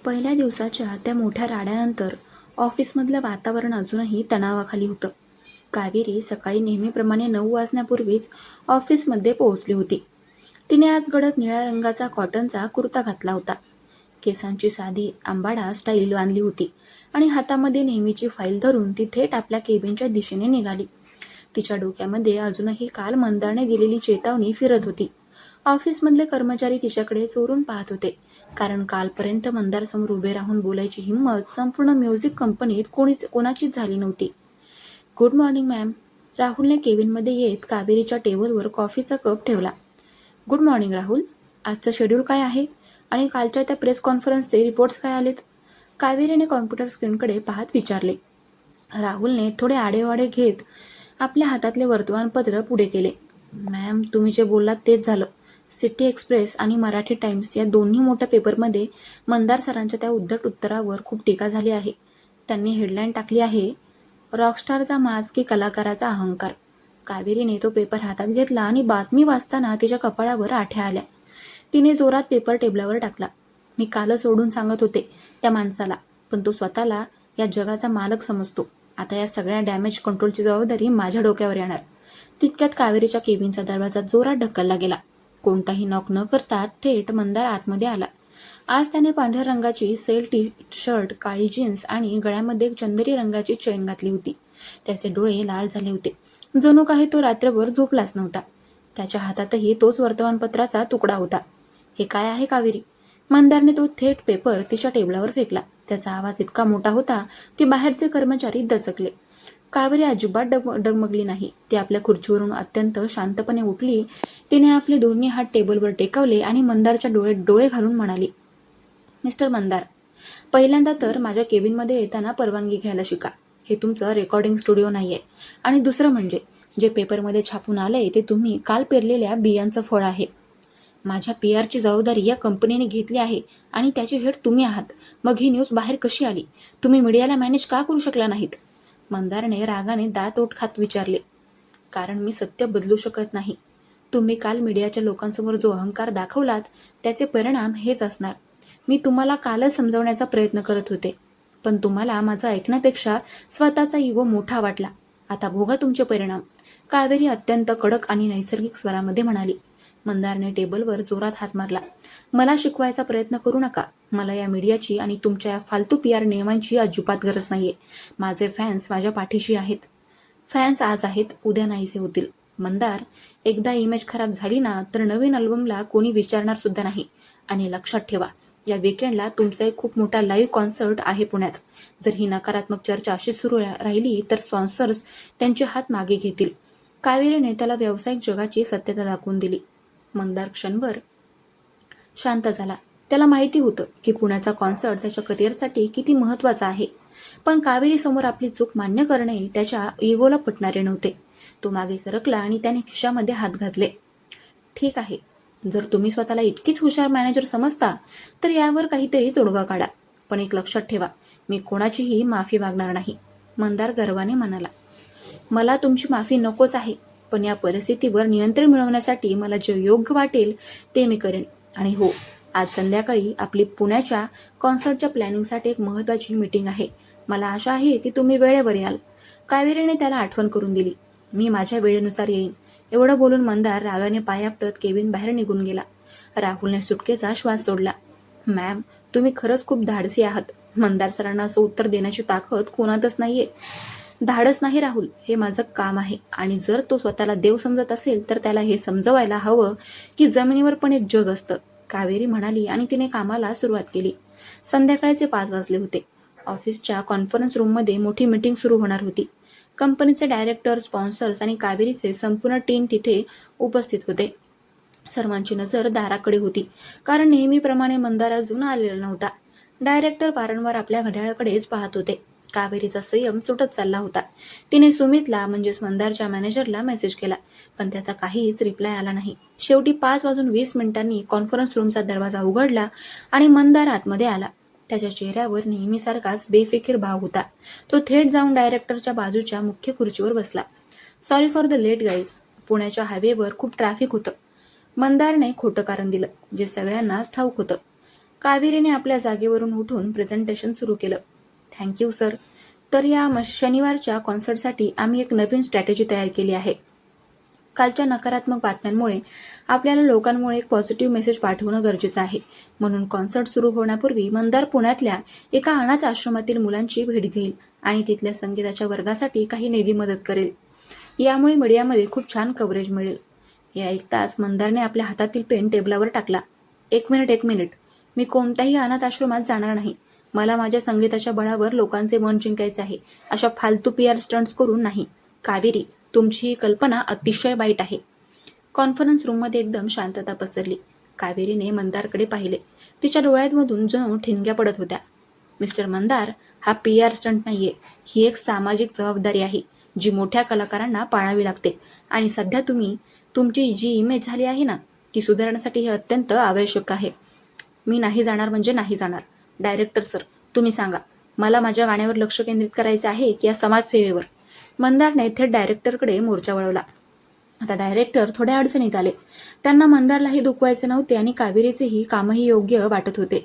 पहिल्या दिवसाच्या त्या मोठ्या राड्यानंतर ऑफिसमधलं वातावरण अजूनही तणावाखाली होतं. कावेरी सकाळी नेहमीप्रमाणे 9 वाजण्यापूर्वीच ऑफिसमध्ये पोहोचली होती. तिने आज गडद निळ्या रंगाचा कॉटनचा कुर्ता घातला होता. केसांची साधी आंबाडा स्टाईल बांधली होती आणि हातामध्ये नेहमीची फाईल धरून ती थेट आपल्या केबिनच्या दिशेने निघाली. तिच्या डोक्यामध्ये अजूनही काल मंदारने दिलेली चेतावणी फिरत होती. ऑफिसमधले कर्मचारी तिच्याकडे चोरून पाहत होते, कारण कालपर्यंत मंदारसमोर उभे राहून बोलायची हिंमत संपूर्ण म्युझिक कंपनीत कोणाचीच झाली नव्हती. Good morning ma'am. राहुलने केबिनमध्ये येत कावेरीच्या टेबलवर कॉफीचा कप ठेवला. Good morning Rahul. आजचं शेड्यूल काय आहे आणि कालच्या त्या प्रेस कॉन्फरन्सचे रिपोर्ट्स काय आलेत? कावेरीने कॉम्प्युटर स्क्रीनकडे पाहत विचारले. राहुलने थोडे आडेवाडे घेत आपल्या हातातले वर्तमानपत्र पुढे केले. मॅम, तुम्ही जे बोललात तेच झालं. सिटी एक्सप्रेस आणि मराठी टाइम्स या दोन्ही मोठ्या पेपरमध्ये मंदार सरांच्या त्या उद्धट उत्तरावर खूप टीका झाली आहे. त्यांनी हेडलाईन टाकली आहे, रॉकस्टारचा माज की कलाकाराचा अहंकार. कावेरीने तो पेपर हातात घेतला आणि बातमी वाचताना तिच्या कपाळावर आठ्या आल्या. तिने जोरात पेपर टेबलावर टाकला. मी कालच सोडून सांगत होते त्या माणसाला, पण तो स्वतःला या जगाचा मालक समजतो. आता या सगळ्या डॅमेज कंट्रोलची जबाबदारी माझ्या डोक्यावर येणार. तितक्यात कावेरीच्या केबिनचा दरवाजा जोरात ढकलला गेला. कोणताही नॉक न करता थेट मंदार आतमध्ये आला. आज त्याने पांढऱ्या रंगाची सेल टी शर्ट, काळी जीन्स आणि गळ्यामध्ये एक चंदेरी रंगाची चेन घातली होती. त्याचे डोळे लाल झाले होते, जणू काही तो रात्रभर झोपलाच नव्हता. त्याच्या हातातही तोच वर्तमानपत्राचा तुकडा होता. हे काय आहे कावेरी? मंदारने तो थेट पेपर तिच्या टेबलावर फेकला. त्याचा आवाज इतका मोठा होता की बाहेरचे कर्मचारी दचकले. कावेरी अजिबात डगमगली नाही. ती आपल्या खुर्चीवरून अत्यंत शांतपणे उठली. तिने आपले दोन्ही हात टेबलवर टेकवले आणि मंदारच्या डोळ्यात डोळे घालून म्हणाली, मिस्टर मंदार, पहिल्यांदा तर माझ्या केबिनमध्ये येताना परवानगी घ्यायला शिका. हे तुमचं रेकॉर्डिंग स्टुडिओ नाही आहे. आणि दुसरं म्हणजे जे पेपरमध्ये छापून आलंय ते तुम्ही काल पेरलेल्या बियांचं फळ आहे. माझ्या PR ची जबाबदारी या कंपनीने घेतली आहे आणि त्याचे हेड तुम्ही आहात. मग ही न्यूज बाहेर कशी आली? तुम्ही मीडियाला मॅनेज का करू शकला नाहीत? मंदारने रागाने दात ओठ खात विचारले. कारण मी सत्य बदलू शकत नाही. तुम्ही काल मीडियाच्या लोकांसमोर जो अहंकार दाखवलात त्याचे परिणाम हेच असणार. मी तुम्हाला कालच समजवण्याचा प्रयत्न करत होते, पण तुम्हाला माझं ऐकण्यापेक्षा स्वतःचा इगो मोठा वाटला. आता भोगा तुमचे परिणाम. कावेरी अत्यंत कडक आणि नैसर्गिक स्वरामध्ये म्हणाली. मंदारने टेबलवर जोरात हात मारला. मला शिकवायचा प्रयत्न करू नका. मला या मीडियाची आणि तुमच्या फालतू PR नियमांची अजिबात गरज नाहीये. माझे फॅन्स माझ्या पाठीशी आहेत. फॅन्स आज आहेत, उद्या नाहीसे होतील. मंदार, एकदा इमेज खराब झाली ना तर नवीन अल्बमला कोणी विचारणार सुद्धा नाही. आणि लक्षात ठेवा, या वीकेंडला तुमचा एक खूप मोठा लाईव्ह कॉन्सर्ट आहे पुण्यात. जर ही नकारात्मक चर्चा अशी सुरू राहिली तर स्पॉन्सर्स त्यांचे हात मागे घेतील. कावेरीने त्याला व्यावसायिक जगाची सत्यता दाखवून दिली. मंदार क्षणभर शांत झाला. त्याला माहिती होतं की पुण्याचा कॉन्सर्ट त्याच्या करिअरसाठी किती महत्त्वाचा आहे. पण कावेरी समोर आपली चूक मान्य करणे त्याच्या इगोला पटणारे नव्हते. तो मागे सरकला आणि त्याने खिशामध्ये हात घातले. ठीक आहे, जर तुम्ही स्वतःला इतकीच हुशार मॅनेजर समजता तर यावर काहीतरी तोडगा काढा. पण एक लक्षात ठेवा, मी कोणाचीही माफी मागणार नाही. मंदार गर्वाने म्हणाला. मला तुमची माफी नकोच आहे, पण या परिस्थितीवर नियंत्रण मिळवण्यासाठी मला जे योग्य वाटेल ते मी करेन. आणि हो, आज संध्याकाळी आपली पुण्याच्या कॉन्सर्टच्या प्लॅनिंगसाठी एक महत्त्वाची मीटिंग आहे. मला आशा आहे की तुम्ही वेळेवर याल. कावेरीने त्याला आठवण करून दिली. मी माझ्या वेळेनुसार येईन. एवढं बोलून मंदार रागाने पाय आपटत केबिन बाहेर निघून गेला. राहुलने सुटकेचा श्वास सोडला. मॅम, तुम्ही खरंच खूप धाडसी आहात. मंदार सरांना असं उत्तर देण्याची ताकद कोणातच नाहीये. धाडस नाही राहुल, हे माझं काम आहे. आणि जर तो स्वतःला देव समजत असेल तर त्याला हे समजवायला हवं की जमिनीवर पण एक जग असतं. कावेरी म्हणाली आणि तिने कामाला सुरुवात केली. संध्याकाळचे 5 वाजले होते. ऑफिसच्या कॉन्फरन्स रूममध्ये मोठी मीटिंग सुरू होणार होती. कंपनीचे डायरेक्टर, स्पॉन्सर्स आणि कावेरीचे संपूर्ण टीम तिथे उपस्थित होते. सर्वांची नजर दाराकडे होती, कारण नेहमीप्रमाणे मंदार अजून आलेला नव्हता. डायरेक्टर वारंवार आपल्या घड्याळाकडेच पाहत होते. कावेरीचा संयम सुटत चालला होता. तिने सुमितला म्हणजेच मंदारच्या मॅनेजरला मेसेज केला, पण त्याचा काहीच रिप्लाय आला नाही. शेवटी 5:20 कॉन्फरन्स रूमचा दरवाजा उघडला आणि मंदार आतमध्ये आला. त्याच्या चेहऱ्यावर नेहमीसारखाच बेफिकीर भाव होता. तो थेट जाऊन डायरेक्टरच्या बाजूच्या मुख्य खुर्चीवर बसला. Sorry for the late guys. पुण्याच्या हायवेवर खूप ट्रॅफिक होतं. मंदारने खोटं कारण दिलं, जे सगळ्यांनाच ठाऊक होतं. कावेरीने आपल्या जागेवरून उठून प्रेझेंटेशन सुरू केलं. Thank you sir. तर या शनिवारच्या कॉन्सर्टसाठी आम्ही एक नवीन स्ट्रॅटेजी तयार केली आहे. कालच्या नकारात्मक बातम्यांमुळे आपल्याला लोकांमुळे एक पॉझिटिव्ह मेसेज पाठवणं गरजेचं आहे. म्हणून कॉन्सर्ट सुरू होण्यापूर्वी मंदार पुण्यातल्या एका अनाथ आश्रमातील मुलांची भेट घेईल आणि तिथल्या संगीताच्या वर्गासाठी काही निधी मदत करेल. यामुळे मीडियामध्ये खूप छान कव्हरेज मिळेल. हे ऐकताच मंदारने आपल्या हातातील पेन टेबलावर टाकला. एक मिनिट. मी कोणत्याही अनाथ आश्रमात जाणार नाही. मला माझ्या संगीताच्या बळावर लोकांचे मन जिंकायचे आहे. अशा फालतू PR स्टंट्स करून नाही. कावेरी, तुमची ही कल्पना अतिशय वाईट आहे. कॉन्फरन्स रूममध्ये एकदम शांतता पसरली. कावेरीने मंदारकडे पाहिले. तिच्या डोळ्यांमधून जणू ठिणग्या पडत होत्या. मिस्टर मंदार, हा PR स्टंट नाहीये. ही एक सामाजिक जबाबदारी आहे, जी मोठ्या कलाकारांना पाळावी लागते. आणि सध्या तुमची जी इमेज झाली आहे ना, ती सुधारण्यासाठी हे अत्यंत आवश्यक आहे. मी नाही जाणार म्हणजे नाही जाणार. डायरेक्टर सर, तुम्ही सांगा, मला माझ्या गाण्यावर लक्ष केंद्रित करायचे आहे की या समाजसेवेवर? मंदारने थेट डायरेक्टरकडे मोर्चा वळवला. आता डायरेक्टर थोड्या अडचणीत आले. त्यांना मंदारलाही दुखवायचे नव्हते आणि कावेरीचेही कामही योग्य वाटत होते.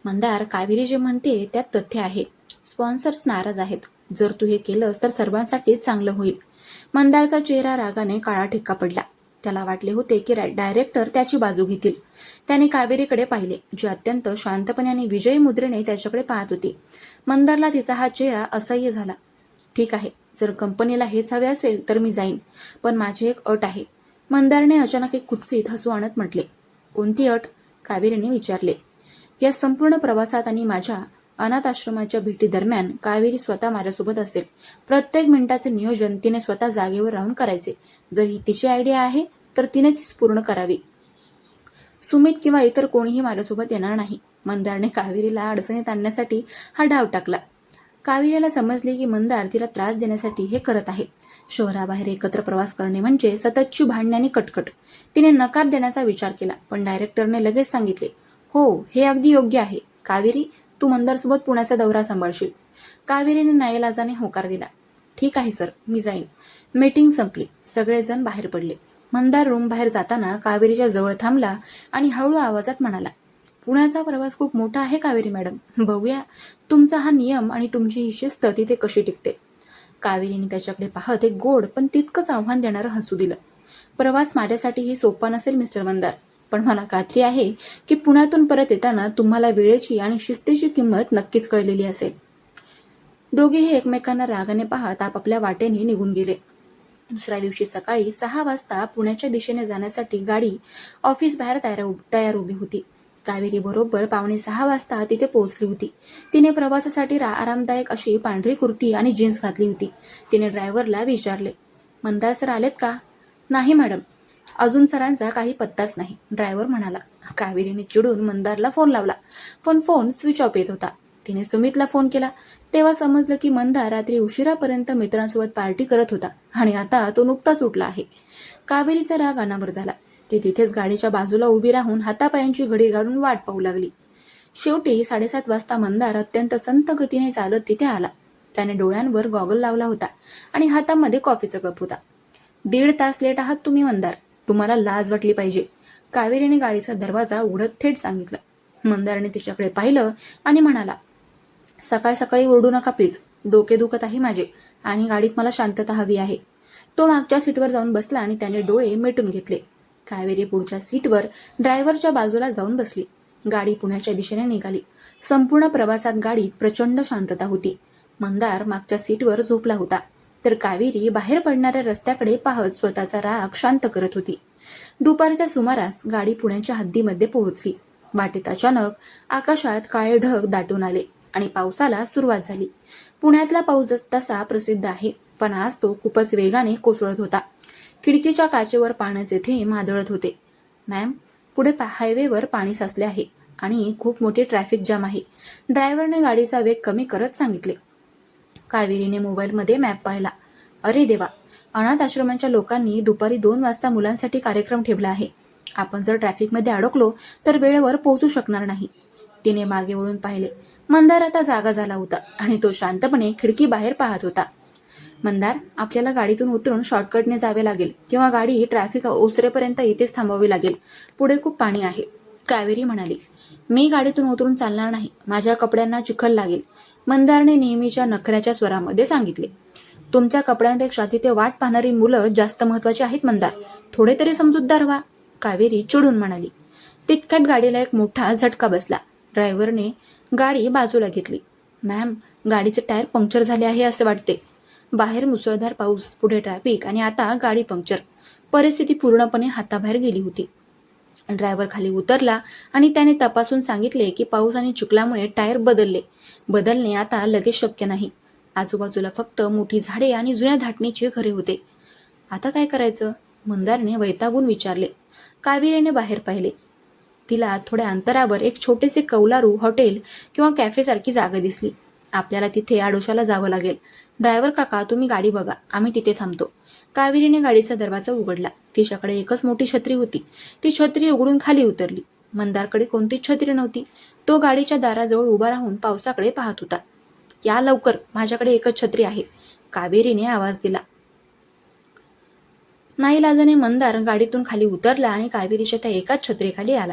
मंदार, कावेरी जे म्हणते त्यात तथ्य आहे. स्पॉन्सर्स नाराज आहेत. जर तू हे केलंस तर सर्वांसाठीच चांगलं होईल. मंदारचा चेहरा रागाने काळा ठिक्का पडला. त्याला वाटले होते की डायरेक्टर त्याची बाजू घेतील. त्याने कावेरीकडे पाहिले, जी अत्यंत शांतपणे आणि विजयी मुद्रेने त्याच्याकडे पाहत होती. मंदारला तिचा हा चेहरा असह्य झाला. ठीक आहे, जर कंपनीला हेच हवे असेल तर मी जाईन, पण माझी एक अट आहे. मंदारने अचानक एक कुत्सित हसू आणत म्हटले. कोणती अट? कावेरीने विचारले. या संपूर्ण प्रवासात आणि माझ्या अनाथ आश्रमाच्या भेटीदरम्यान कावेरी स्वतः माझ्यासोबत असेल. प्रत्येक मिनिटाचे नियोजन तिने स्वतः जागेवर राहून करायचे. जर ही तिची आयडिया आहे तर तिनेच पूर्ण करावी. सुमित किंवा इतर कोणीही माझ्यासोबत येणार नाही. मंदारने कावेरीला अडचणीत आणण्यासाठी हा डाव टाकला. कावेरीला समजले की मंदार तिला त्रास देण्यासाठी हे करत आहे. शहराबाहेर एकत्र प्रवास करणे म्हणजे सततची भांडणे आणि कटकट. तिने नकार देण्याचा विचार केला, पण डायरेक्टरने लगेच सांगितले, हो, हे अगदी योग्य आहे. कावेरी, तू मंदारसोबत पुण्याचा दौरा सांभाळशील. कावेरीने नाईलाजाने होकार दिला. ठीक आहे सर, मी जाईन. मीटिंग संपली. सगळेजण बाहेर पडले. मंदार रूम बाहेर जाताना कावेरीच्या जवळ थांबला आणि हळू आवाजात म्हणाला, पुण्याचा प्रवास खूप मोठा आहे कावेरी मॅडम. बघूया तुमचा हा नियम आणि तुमची ही शिस्त तिथे कशी टिकते. कावेरीने त्याच्याकडे पाहत एक गोड पण तितकंच आव्हान देणारं हसू दिलं. प्रवास माझ्यासाठीही सोपा नसेल मिस्टर मंदार, पण मला खात्री आहे की पुण्यातून परत येताना तुम्हाला वेळेची आणि शिस्तीची किंमत नक्कीच कळलेली असेल. दोघेही एकमेकांना रागाने पाहत आपापल्या वाटेने निघून गेले. दुसऱ्या दिवशी सकाळी 6 वाजता पुण्याच्या दिशेने जाण्यासाठी गाडी ऑफिस बाहेर तयार उभी होती. कावेरी बरोबर 5:45 वाजता तिथे पोहोचली होती. तिने प्रवासासाठी आरामदायक अशी पांढरी कुर्ती आणि जीन्स घातली होती. तिने ड्रायव्हरला विचारले, मंदार सर आलेत का? नाही मॅडम, अजून सरांचा काही पत्ताच नाही, ड्रायव्हर म्हणाला. कावेरीने चिडून मंदारला फोन लावला, पण फोन स्विच ऑफ येत होता. तिने सुमितला फोन केला. तेव्हा समजलं की मंदार रात्री उशिरापर्यंत मित्रांसोबत पार्टी करत होता आणि आता तो नुकताच उठला आहे. कावेरीचा राग अनावर झाला. ती तिथेच गाडीच्या बाजूला उभी राहून हातापायांची घडी घालून वाट पाहू लागली. शेवटी 7:30 वाजता मंदार अत्यंत संत गतीने चालत तिथे आला. त्याने डोळ्यांवर गॉगल लावला होता आणि हातामध्ये कॉफीचा कप होता. 1.5 तास लेट आहात तुम्ही मंदार, तुम्हाला लाज वाटली पाहिजे, कावेरीने गाडीचा दरवाजा उघडत थेट सांगितलं. मंदारने तिच्याकडे पाहिलं आणि म्हणाला, सकाळ सकाळी ओरडू नका प्लीज, डोके दुखत आहे माझे आणि गाडीत मला शांतता हवी आहे. तो मागच्या सीटवर जाऊन बसला आणि त्याने डोळे मिटून घेतले. कावेरी पुढच्या सीटवर ड्रायव्हरच्या बाजूला जाऊन बसली. गाडी पुण्याच्या दिशेने निघाली. संपूर्ण प्रवासात गाडीत प्रचंड शांतता होती. मंदार मागच्या सीटवर झोपला होता, तर कावेरी बाहेर पडणाऱ्या रस्त्याकडे पाहत स्वतःचा राग शांत करत होती. दुपारच्या सुमारास गाडी पुण्याच्या हद्दीमध्ये पोहोचली. वाटेत अचानक आकाशात काळे ढग दाटून आले आणि पावसाला सुरुवात झाली. पुण्यातला पाऊस तसा प्रसिद्ध आहे, पण आज तो खूपच वेगाने कोसळत होता. खिडकीच्या काचेवर पाण्याचे थेंब आदळत होते. मॅम, पुढे हायवेवर पाणी साचले आहे आणि खूप मोठी ट्रॅफिक जाम आहे, ड्रायव्हरने गाडीचा वेग कमी करत सांगितले. कावेरीने मोबाईलमध्ये मॅप पाहिला. अरे देवा, अनाथ आश्रमांच्या लोकांनी दुपारी 2 वाजता मुलांसाठी कार्यक्रम ठेवला आहे. आपण जर ट्रॅफिकमध्ये अडकलो तर वेळेवर पोहोचू शकणार नाही. तिने मागे वळून पाहिले. मंदार आता जागा झाला होता आणि तो शांतपणे खिडकी बाहेर पाहत होता. मंदार, आपल्याला गाडीतून उतरून शॉर्टकटने जावे लागेल किंवा गाडी ट्रॅफिक ओसरेपर्यंत इथेच थांबवावी लागेल. पुढे खूप पाणी आहे, कावेरी म्हणाली. मी गाडीतून उतरून चालणार नाही, माझ्या कपड्यांना चिखल लागेल, मंदारने नेहमीच्या नखऱ्याच्या स्वरामध्ये सांगितले. तुमच्या कपड्यांपेक्षा तिथे वाट पाहणारी मुलं जास्त महत्वाची आहेत मंदार, थोडे तरी समजूतदार व्हा, कावेरी चिडून म्हणाली. तितक्यात गाडीला एक मोठा झटका बसला. ड्रायव्हरने गाडी बाजूला घेतली. मॅम, गाडीचे टायर पंक्चर झाले आहे असे वाटते. बाहेर मुसळधार पाऊस, पुढे ट्रॅफिक आणि आता गाडी पंक्चर. परिस्थिती पूर्णपणे हाताबाहेर गेली होती. ड्रायव्हर खाली उतरला आणि त्याने तपासून सांगितले की पाऊस आणि चिखलामुळे टायर बदलणे आता लगेच शक्य नाही. आजूबाजूला फक्त मोठी झाडे आणि जुन्या धाटणीचे घरे होते. आता काय करायचं, मंदारने वैतागून विचारले. कावेरीने बाहेर पाहिले. तिला थोड्या अंतरावर एक छोटेसे कौलारू हॉटेल किंवा कॅफेसारखी जागा दिसली. आपल्याला तिथे आडोशाला जावं लागेल. ड्रायव्हर काका, तुम्ही गाडी बघा, आम्ही तिथे थांबतो. कावेरीने गाडीचा दरवाजा उघडला. तिच्याकडे एकच मोठी छत्री होती. ती छत्री उघडून खाली उतरली. मंदारकडे कोणतीच छत्री नव्हती. तो गाडीच्या दाराजवळ उभा राहून पावसाकडे पाहत होता. या लवकर, माझ्याकडे एकच छत्री आहे, कावेरीने आवाज दिला. नाईलाजाने मंदार गाडीतून खाली उतरला आणि कावेरीच्या त्या एकाच छत्रीखाली आला.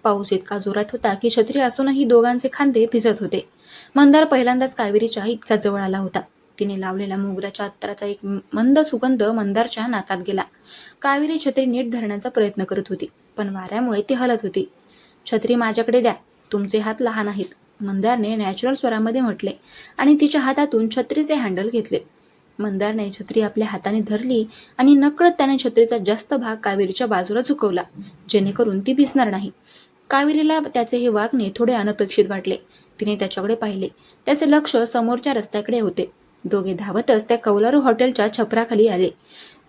पाऊस इतका जोरात होता की छत्री असूनही दोघांचे खांदे भिजत होते. मंदार पहिल्यांदाच कावेरीच्या इतक्या जवळ आला होता. तिने लावलेल्या मोगऱ्याच्या अत्तराचा एक मंद सुगंध मंदारच्या नाकात गेला. कावेरी छत्री नीट धरण्याचा प्रयत्न करत होती, पण वाऱ्यामुळे ती हलत होती. छत्री माझ्याकडे द्या, तुमचे हात लहान आहेत, मंदारने नॅचरल स्वरामध्ये म्हटले आणि तिच्या हातातून छत्रीचे हँडल घेतले. मंदारने छत्री आपल्या हाताने धरली आणि नकळत त्याने छत्रीचा जास्त भाग कावेरीच्या बाजूला झुकवला, जेणेकरून ती भिजणार नाही. कावेरीला त्याचे हे वागणे थोडे अनपेक्षित वाटले. तिने त्याच्याकडे पाहिले. त्याचे लक्ष समोरच्या रस्त्याकडे होते. दोघे धावतच त्या कौलारू हॉटेलच्या छपराखाली आले.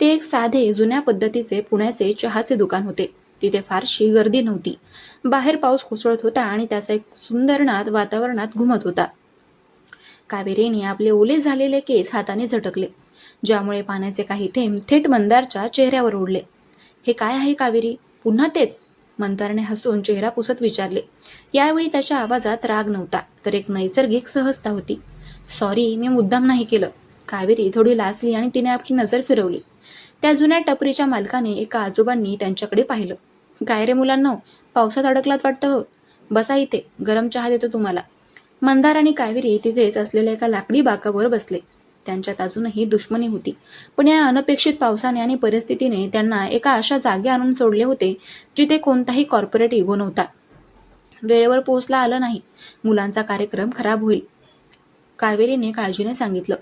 ते एक साधे जुन्या पद्धतीचे पुण्याचे चहाचे दुकान होते. तिथे फारशी गर्दी नव्हती. बाहेर पाऊस कोसळत होता आणि त्याचा एक सुंदर नाद वातावरणात घुमत होता. कावेरीने आपले ओले झालेले केस हाताने झटकले, ज्यामुळे पाण्याचे काही थेंब थेट मंदारच्या चेहऱ्यावर उडले. हे काय आहे कावेरी, पुन्हा तेच? मंदारने हसून चेहरा पुसत विचारले. यावेळी त्याच्या आवाजात राग नव्हता, तर एक नैसर्गिक सहजता होती. सॉरी, मी मुद्दाम नाही केलं. कावेरी थोडी लाजली आणि तिने आपली नजर फिरवली. त्या जुन्या टपरीच्या मालकाने एका आजोबांनी त्यांच्याकडे पाहिलं. काय रे मुलांनो, पावसात अडकलात वाटतं हो, बसा इथे, गरम चहा देतो तुम्हाला. मंदार आणि कावेरी तिथेच असलेल्या एका लाकडी बाकावर बसले. त्यांच्यात अजूनही दुश्मनी होती, पण या अनपेक्षित पावसाने आणि परिस्थितीने त्यांना एका अशा जागी आणून सोडले होते जिथे कोणताही कॉर्पोरेट इगो नव्हता. वेळेवर पोहोचला आलं नाही, मुलांचा कार्यक्रम खराब होईल, कावेरीने काळजीने सांगितलं.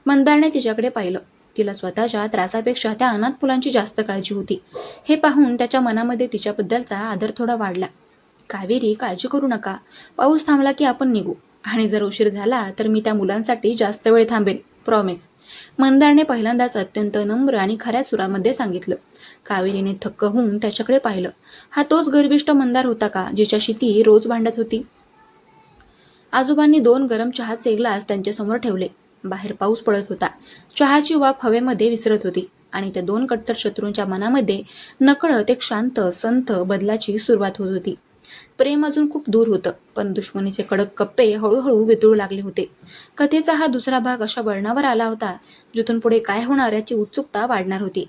मंदारने तिच्याकडे पाहिलं. तिला स्वतःच्या त्रासापेक्षा त्या अनाथ मुलांची जास्त काळजी होती. हे पाहून त्याच्या मनामध्ये तिच्याबद्दलचा आदर थोडा वाढला. कावेरी, काळजी करू नका, पाऊस थांबला की आपण निघू, आणि जर उशीर झाला तर मी त्या मुलांसाठी जास्त वेळ थांबेन, प्रॉमिस, मंदारने पहिल्यांदाच अत्यंत नम्र आणि खऱ्या सुरामध्ये सांगितलं. कावेरीने थक्क होऊन त्याच्याकडे पाहिलं. हा तोच गर्विष्ठ मंदार होता का जिच्याशी ती रोज भांडत होती? आजोबांनी 2 गरम चहाचे ग्लास त्यांच्यासमोर ठेवले. बाहेर पाऊस पडत होता. चहाची वाफ हवेमध्ये विसरत होती आणि त्या 2 कट्टर शत्रूंच्या मनामध्ये नकळत एक शांत संथ बदलाची सुरुवात होत होती. प्रेम अजून खूप दूर होतं, पण दुश्मनीचे कडक कप्पे हळूहळू वितळू लागले होते. कथेचा हा दुसरा भाग अशा वळणावर आला होता जिथून पुढे काय होणार याची उत्सुकता वाढणार होती.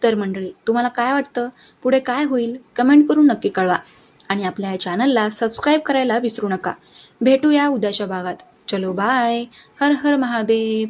तर मंडळी, तुम्हाला काय वाटतं, पुढे काय होईल, कमेंट करून नक्की कळवा आणि आपल्या या चॅनलला सबस्क्राईब करायला विसरू नका. भेटूया उद्याच्या भागात. चलो बाय. हर हर महादेव.